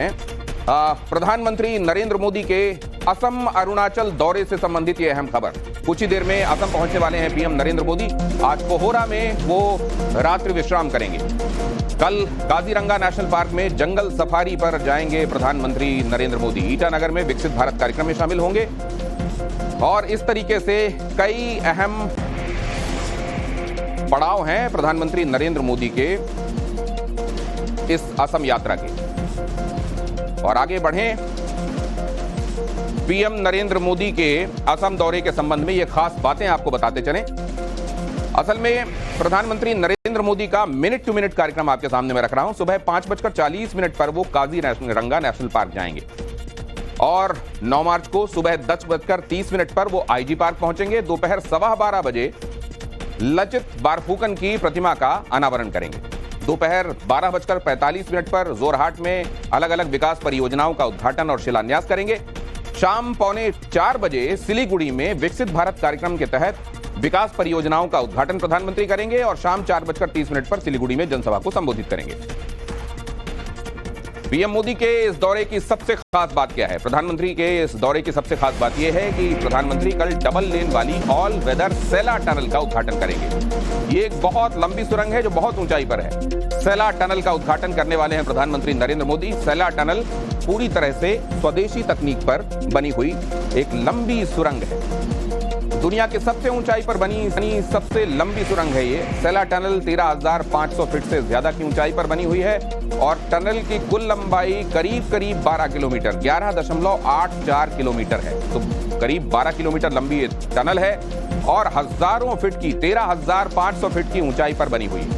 प्रधानमंत्री नरेंद्र मोदी के असम अरुणाचल दौरे से संबंधित यह अहम खबर। कुछ ही देर में असम पहुंचने वाले हैं पीएम नरेंद्र मोदी। आज पोहोरा में वो रात्रि विश्राम करेंगे। कल काजीरंगा नेशनल पार्क में जंगल सफारी पर जाएंगे प्रधानमंत्री नरेंद्र मोदी। ईटानगर में विकसित भारत कार्यक्रम में शामिल होंगे और इस तरीके से कई अहम पड़ाव हैं प्रधानमंत्री नरेंद्र मोदी के इस असम यात्रा के। और आगे बढ़ें, पीएम नरेंद्र मोदी के असम दौरे के संबंध में ये खास बातें आपको बताते चलें। असल में प्रधानमंत्री नरेंद्र मोदी का मिनट टू मिनट कार्यक्रम आपके सामने मैं रख रहा हूं। सुबह 5:40 पर वो काजीरंगा नेशनल पार्क जाएंगे और 9 मार्च को सुबह 10:30 पर वो आईजी पार्क पहुंचेंगे। दोपहर 12:15 बजे लचित बारफुकन की प्रतिमा का अनावरण करेंगे। दोपहर 12:45 पर जोरहाट में अलग अलग विकास परियोजनाओं का उद्घाटन और शिलान्यास करेंगे। शाम 3:45 बजे सिलीगुड़ी में विकसित भारत कार्यक्रम के तहत विकास परियोजनाओं का उद्घाटन प्रधानमंत्री करेंगे और शाम 4:30 पर सिलीगुड़ी में जनसभा को संबोधित करेंगे। पीएम मोदी के इस दौरे की सबसे खास बात क्या है? प्रधानमंत्री के इस दौरे की सबसे खास बात यह है कि प्रधानमंत्री कल डबल लेन वाली ऑल वेदर सेला टनल का उद्घाटन करेंगे। ये एक बहुत लंबी सुरंग है जो बहुत ऊंचाई पर है। सेला टनल का उद्घाटन करने वाले हैं प्रधानमंत्री नरेंद्र मोदी। सेला टनल पूरी तरह से स्वदेशी तकनीक पर बनी हुई एक लंबी सुरंग है। दुनिया के सबसे ऊंचाई पर बनी सबसे लंबी सुरंग है ये। सेला टनल 13,500 फीट से ज्यादा की ऊंचाई पर बनी हुई है और टनल की कुल लंबाई करीब 12 किलोमीटर 11.84 किलोमीटर है। तो करीब 12 किलोमीटर लंबी टनल है और हजारों फीट की 13,500 फीट की ऊंचाई पर बनी हुई है।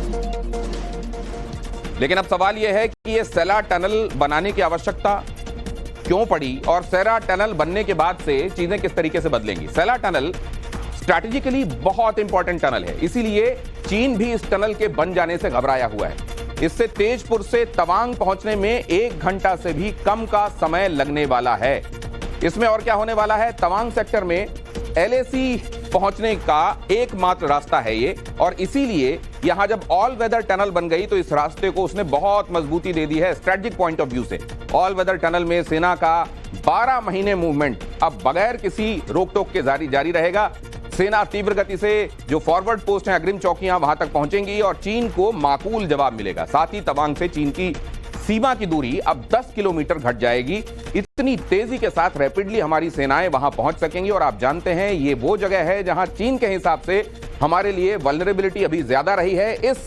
लेकिन अब सवाल यह है कि ये सेला टनल बनाने की आवश्यकता क्यों पड़ी और सेला टनल बनने के बाद से चीजें किस तरीके से बदलेंगी। सेला टनल स्ट्रैटेजिकली बहुत इंपॉर्टेंट टनल है, इसीलिए चीन भी इस टनल के बन जाने से घबराया हुआ है। इससे तेजपुर से तवांग पहुंचने में 1 घंटा से भी कम का समय लगने वाला है। इसमें और क्या होने वाला है, तवांग सेक्टर में एलएसी पहुंचने का एकमात्र रास्ता है ये, और इसीलिए यहां जब ऑल वेदर टनल बन गई तो इस रास्ते को उसने बहुत मजबूती दे दी है स्ट्रेटेजिक पॉइंट ऑफ व्यू से। ऑल वेदर टनल में सेना का 12 महीने मूवमेंट अब बगैर किसी रोक टोक के जारी रहेगा। सेना तीव्र गति से जो फॉरवर्ड पोस्ट हैं, अग्रिम चौकियां, वहां तक पहुंचेंगी और चीन को माकूल जवाब मिलेगा। साथ ही तवांग से चीन की सीमा की दूरी अब 10 किलोमीटर घट जाएगी। इतनी तेजी के साथ रैपिडली हमारी सेनाएं वहां पहुंच सकेंगी और आप जानते हैं ये वो जगह है जहां चीन के हिसाब से हमारे लिए वल्नरेबिलिटी अभी ज्यादा रही है। इस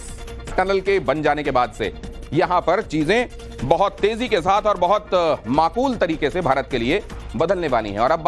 टनल के बन जाने के बाद से यहां पर चीजें बहुत तेजी के साथ और बहुत माकूल तरीके से भारत के लिए बदलने वाली हैं। और अब